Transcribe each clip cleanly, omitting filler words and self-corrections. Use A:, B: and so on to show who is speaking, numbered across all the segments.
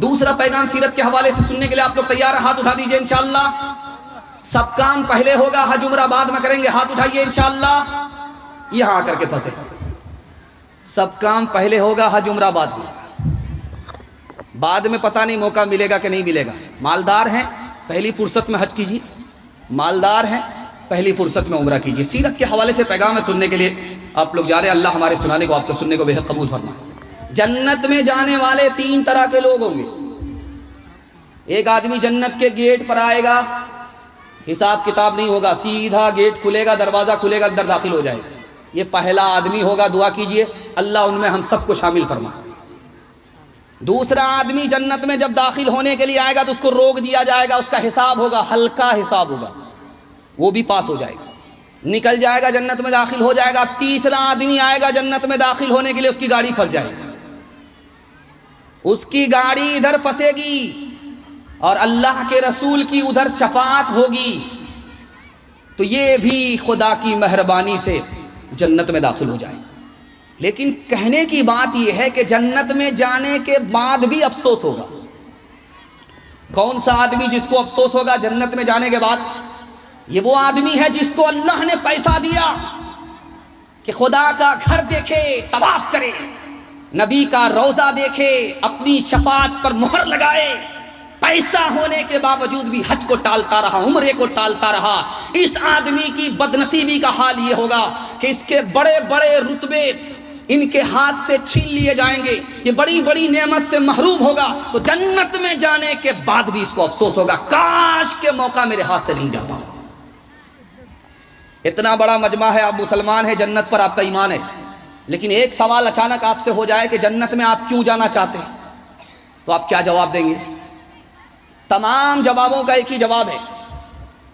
A: دوسرا پیغام سیرت کے حوالے سے سننے کے لیے آپ لوگ تیار ہیں؟ ہاتھ اٹھا دیجئے انشاءاللہ۔ سب کام پہلے ہوگا، حج عمرہ بعد میں کریں گے، ہاتھ اٹھائیے انشاءاللہ۔ یہاں آ کر کے پھنسے، سب کام پہلے ہوگا، حج عمرہ بعد میں، بعد میں پتہ نہیں موقع ملے گا کہ نہیں ملے گا۔ مالدار ہیں پہلی فرصت میں حج کیجیے، مالدار ہیں پہلی فرصت میں عمرہ کیجیے۔ سیرت کے حوالے سے پیغام ہے سننے کے لیے آپ لوگ جا رہے ہیں، اللہ ہمارے سنانے کو آپ کو سننے کو بے حد قبول فرمائے۔ جنت میں جانے والے 3 طرح کے لوگ ہوں گے۔ ایک آدمی جنت کے گیٹ پر آئے گا، حساب کتاب نہیں ہوگا، سیدھا گیٹ کھلے گا، دروازہ کھلے گا، اندر داخل ہو جائے گا۔ یہ پہلا آدمی ہوگا، دعا کیجئے اللہ ان میں ہم سب کو شامل فرمائے۔ دوسرا آدمی جنت میں جب داخل ہونے کے لیے آئے گا تو اس کو روک دیا جائے گا، اس کا حساب ہوگا، ہلکا حساب ہوگا، وہ بھی پاس ہو جائے گا، نکل جائے گا، جنت میں داخل ہو جائے گا۔ تیسرا آدمی آئے گا جنت میں داخل ہونے کے لیے، اس کی گاڑی پھنس جائے گی، اس کی گاڑی ادھر پھنسے گی اور اللہ کے رسول کی ادھر شفاعت ہوگی، تو یہ بھی خدا کی مہربانی سے جنت میں داخل ہو جائے گا۔ لیکن کہنے کی بات یہ ہے کہ جنت میں جانے کے بعد بھی افسوس ہوگا۔ کون سا آدمی جس کو افسوس ہوگا جنت میں جانے کے بعد؟ یہ وہ آدمی ہے جس کو اللہ نے پیسہ دیا کہ خدا کا گھر دیکھے، طواف کرے، نبی کا روضہ دیکھے، اپنی شفاعت پر مہر لگائے، پیسہ ہونے کے باوجود بھی حج کو ٹالتا رہا، عمرے کو ٹالتا رہا۔ اس آدمی کی بدنصیبی کا حال یہ ہوگا کہ اس کے بڑے بڑے رتبے ان کے ہاتھ سے چھین لیے جائیں گے، یہ بڑی بڑی نعمت سے محروم ہوگا، تو جنت میں جانے کے بعد بھی اس کو افسوس ہوگا، کاش کے موقع میرے ہاتھ سے نہیں جاتا۔ اتنا بڑا مجمع ہے، آپ مسلمان ہیں، جنت پر آپ کا ایمان ہے، لیکن ایک سوال اچانک آپ سے ہو جائے کہ جنت میں آپ کیوں جانا چاہتے ہیں، تو آپ کیا جواب دیں گے؟ تمام جوابوں کا ایک ہی جواب ہے،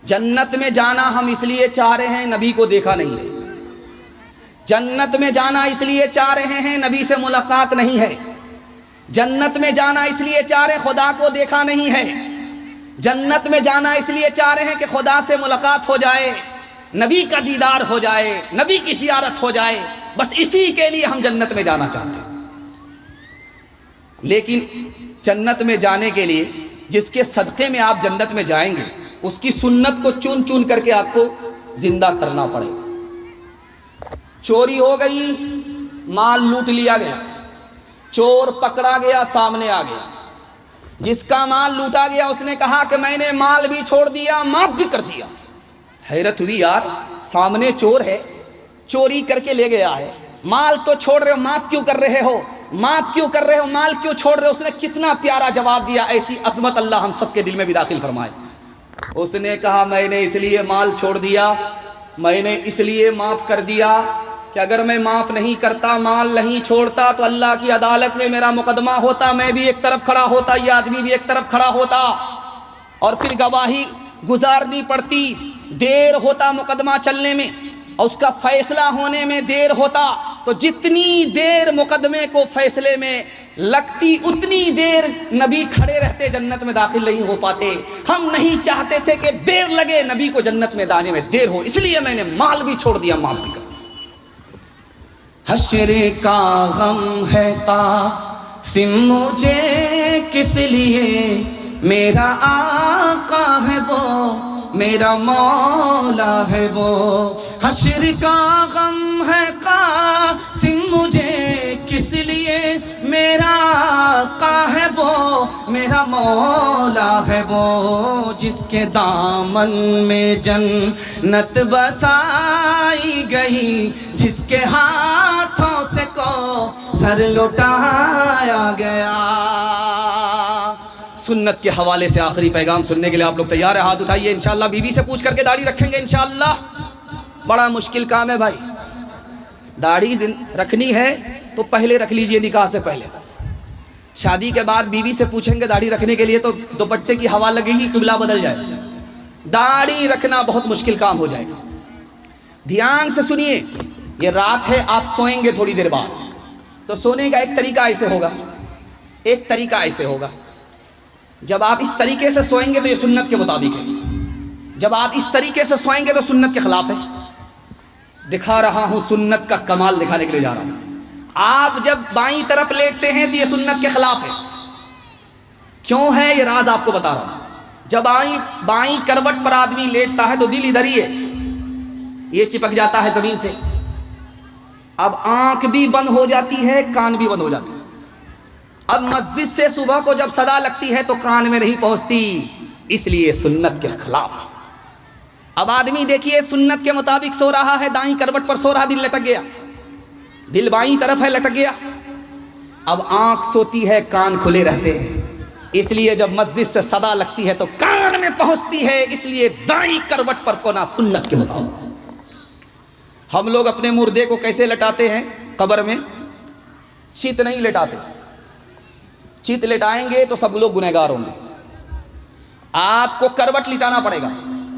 A: جنت میں جانا ہم اس لیے چاہ رہے ہیں نبی کو دیکھا نہیں ہے، جنت میں جانا اس لیے چاہ رہے ہیں نبی سے ملاقات نہیں ہے، جنت میں جانا اس لیے چاہ رہے ہیں خدا کو دیکھا نہیں ہے، جنت میں جانا اس لیے چاہ رہے ہیں کہ خدا سے ملاقات ہو جائے، نبی کا دیدار ہو جائے، نبی کی زیارت ہو جائے، بس اسی کے لیے ہم جنت میں جانا چاہتے ہیں۔ لیکن جنت میں جانے کے لیے جس کے صدقے میں آپ جنت میں جائیں گے، اس کی سنت کو چن چن کر کے آپ کو زندہ کرنا پڑے گا۔ چوری ہو گئی، مال لوٹ لیا گیا، چور پکڑا گیا، سامنے آ گیا، جس کا مال لوٹا گیا اس نے کہا کہ میں نے مال بھی چھوڑ دیا، معاف بھی کر دیا۔ حیرت ہوئی، یار سامنے چور ہے، چوری کر کے لے گیا ہے، مال تو چھوڑ رہے ہو، معاف کیوں کر رہے ہو، معاف کیوں کر رہے ہو، مال کیوں چھوڑ رہے ہو؟ اس نے کتنا پیارا جواب دیا، ایسی عظمت اللہ ہم سب کے دل میں بھی داخل فرمائے۔ اس نے کہا میں نے اس لیے مال چھوڑ دیا، میں نے اس لیے معاف کر دیا کہ اگر میں معاف نہیں کرتا، مال نہیں چھوڑتا، تو اللہ کی عدالت میں میرا مقدمہ ہوتا، میں بھی ایک طرف کھڑا ہوتا، یہ آدمی بھی ایک طرف کھڑا ہوتا، اور پھر گواہی گزارنی پڑتی، دیر ہوتا مقدمہ چلنے میں، اور اس کا فیصلہ ہونے میں دیر ہوتا، تو جتنی دیر مقدمے کو فیصلے میں لگتی اتنی دیر نبی کھڑے رہتے، جنت میں داخل نہیں ہو پاتے۔ ہم نہیں چاہتے تھے کہ دیر لگے نبی کو جنت میں جانے میں دیر ہو، اس لیے میں نے مال بھی چھوڑ دیا، معاف بھی کر دیا۔ حشر کا غم ہے قاسم مجھے کس لیے، میرا آقا ہے وہ، میرا مولا ہے وہ۔ حشر کا غم ہے قاسم مجھے کس لیے، میرا آقا ہے وہ، میرا مولا ہے وہ، جس کے دامن میں جنت بسائی گئی، جس کے ہاتھوں سے کوثر لٹایا گیا۔ سنت کے حوالے سے آخری پیغام سننے کے لیے آپ لوگ تیار ہیں؟ ہاتھ اٹھائیے انشاءاللہ۔ بیوی سے پوچھ کر کے داڑھی رکھیں گے انشاءاللہ؟ بڑا مشکل کام ہے بھائی، داڑھی رکھنی ہے تو پہلے رکھ لیجئے، نکاح سے پہلے۔ شادی کے بعد بیوی سے پوچھیں گے داڑھی رکھنے کے لیے تو دوپٹے کی ہوا لگے گی، قبلہ بدل جائے، داڑھی رکھنا بہت مشکل کام ہو جائے گا۔ دھیان سے سنیے، یہ رات ہے، آپ سوئیں گے تھوڑی دیر بعد، تو سونے کا ایک طریقہ ایسے ہوگا، ایک طریقہ ایسے ہوگا، جب آپ اس طریقے سے سوئیں گے تو یہ سنت کے مطابق ہے، جب آپ اس طریقے سے سوئیں گے تو سنت کے خلاف ہے۔ دکھا رہا ہوں، سنت کا کمال دکھانے کے لیے جا رہا ہوں۔ آپ جب بائیں طرف لیٹتے ہیں تو یہ سنت کے خلاف ہے، کیوں ہے یہ راز آپ کو بتا رہا ہوں. جب بائیں کروٹ پر آدمی لیٹتا ہے تو دل ادھر ہی ہے, یہ چپک جاتا ہے زمین سے. اب آنکھ بھی بند ہو جاتی ہے, کان بھی بند ہو جاتے ہیں. اب مسجد سے صبح کو جب صدا لگتی ہے تو کان میں نہیں پہنچتی, اس لیے سنت کے خلاف ہے. اب آدمی دیکھیے سنت کے مطابق سو رہا ہے, دائیں کروٹ پر سو رہا, دل لٹک گیا, دل بائیں طرف ہے, لٹک گیا. اب آنکھ سوتی ہے, کان کھلے رہتے ہیں, اس لیے جب مسجد سے صدا لگتی ہے تو کان میں پہنچتی ہے, اس لیے دائیں کروٹ پر کونا سنت کے مطابق. ہم لوگ اپنے مردے کو کیسے لٹاتے ہیں قبر میں؟ چت نہیں لٹاتے. چت لٹائیں گے تو سب لوگ گنہگار ہوں گے. آپ کو کروٹ لٹانا پڑے گا.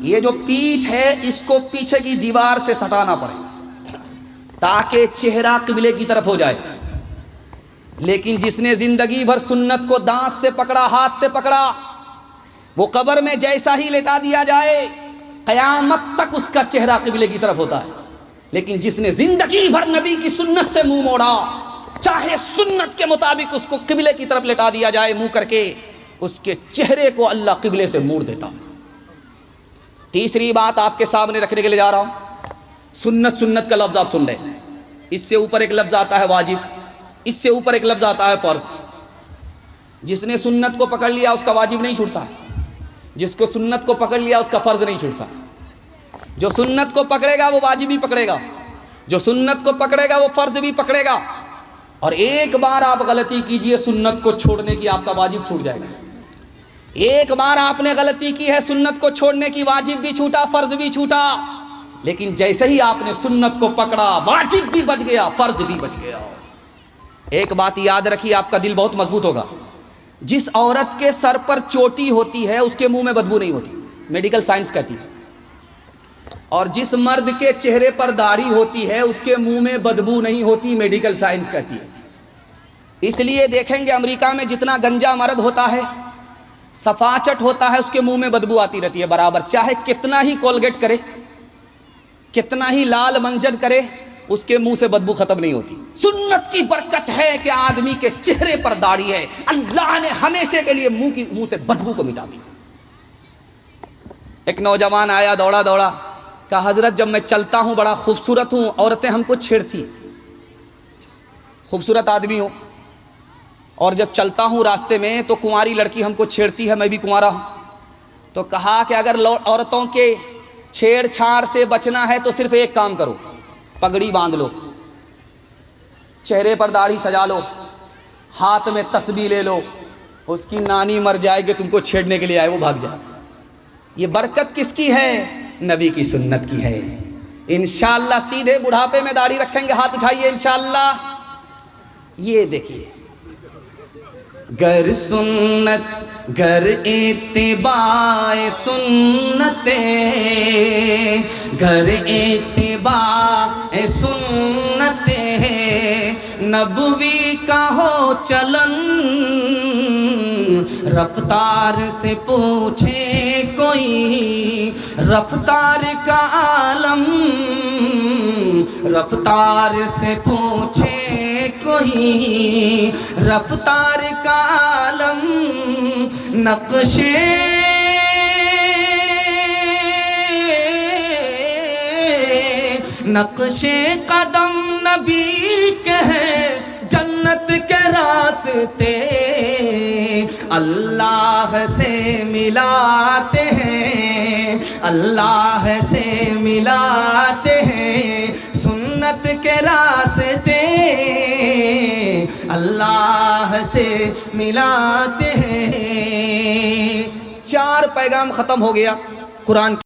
A: یہ جو پیٹھ ہے اس کو پیچھے کی دیوار سے سٹانا پڑے گا تاکہ چہرہ قبلے کی طرف ہو جائے. لیکن جس نے زندگی بھر سنت کو دانت سے پکڑا, ہاتھ سے پکڑا, وہ قبر میں جیسا ہی لٹا دیا جائے قیامت تک اس کا چہرہ قبلے کی طرف ہوتا ہے. لیکن جس نے زندگی بھر نبی کی سنت سے منہ موڑا, چاہے سنت کے مطابق اس کو قبلے کی طرف لٹا دیا جائے منہ کر کے, اس کے چہرے کو اللہ قبلے سے موڑ دیتا ہے. تیسری بات آپ کے سامنے رکھنے کے لیے جا رہا ہوں. سنت, سنت کا لفظ آپ سن رہے ہیں, اس سے اوپر ایک لفظ آتا ہے واجب, اس سے اوپر ایک لفظ آتا ہے فرض. جس نے سنت کو پکڑ لیا اس کا واجب نہیں چھوٹتا, جس کو سنت کو پکڑ لیا اس کا فرض نہیں چھوٹتا. جو سنت کو پکڑے گا وہ واجب بھی پکڑے گا, جو سنت کو پکڑے گا وہ فرض بھی پکڑے گا. اور ایک بار آپ غلطی کیجئے سنت کو چھوڑنے کی, آپ کا واجب چھوٹ جائے گا. ایک بار آپ نے غلطی کی ہے سنت کو چھوڑنے کی, واجب بھی چھوٹا, فرض بھی چھوٹا. لیکن جیسے ہی آپ نے سنت کو پکڑا, واجب بھی بچ گیا, فرض بھی بچ گیا. ایک بات یاد رکھیے, آپ کا دل بہت مضبوط ہوگا. جس عورت کے سر پر چوٹی ہوتی ہے اس کے منہ میں بدبو نہیں ہوتی, میڈیکل سائنس کہتی ہے. اور جس مرد کے چہرے پر داڑھی ہوتی ہے اس کے منہ میں بدبو نہیں ہوتی, میڈیکل سائنس کہتی ہے. اس لیے دیکھیں گے امریکہ میں جتنا گنجا مرد ہوتا ہے, سفاچٹ ہوتا ہے, اس کے منہ میں بدبو آتی رہتی ہے برابر, چاہے کتنا ہی کولگیٹ کرے, کتنا ہی لال منجن کرے, اس کے منہ سے بدبو ختم نہیں ہوتی. سنت کی برکت ہے کہ آدمی کے چہرے پر داڑھی ہے, اللہ نے ہمیشہ کے لیے منہ سے بدبو کو مٹا دی. ایک نوجوان آیا دوڑا دوڑا, کہا حضرت جب میں چلتا ہوں بڑا خوبصورت ہوں, عورتیں ہم کو چھیڑتی. خوبصورت آدمی ہوں اور جب چلتا ہوں راستے میں تو کنواری لڑکی ہم کو چھیڑتی ہے, میں بھی کنوارا ہوں. تو کہا کہ اگر عورتوں کے چھیڑ چھاڑ سے بچنا ہے تو صرف ایک کام کرو, پگڑی باندھ لو, چہرے پر داڑھی سجا لو, ہاتھ میں تسبیح لے لو, اس کی نانی مر جائے گی تم کو چھیڑنے کے لیے آئے وہ بھاگ جائے. یہ برکت کس کی ہے؟ نبی کی سنت کی ہے. انشاءاللہ سیدھے بڑھاپے میں داڑھی رکھیں گے, ہاتھ اٹھائیے انشاءاللہ. یہ دیکھیے, گر سنت گر اتباع سنت, گر اتباع سنت نبوی کا ہو چلن, رفتار سے پوچھے کوئی رفتار کا عالم, رفتار سے پوچھے کوئی رفتار کا عالم. نقشے قدم نبی کے ہیں, جنت کے راستے اللہ سے ملاتے ہیں, اللہ سے ملاتے ہیں. سنت کے راستے اللہ سے ملاتے ہیں. 4 پیغام ختم ہو گیا قرآن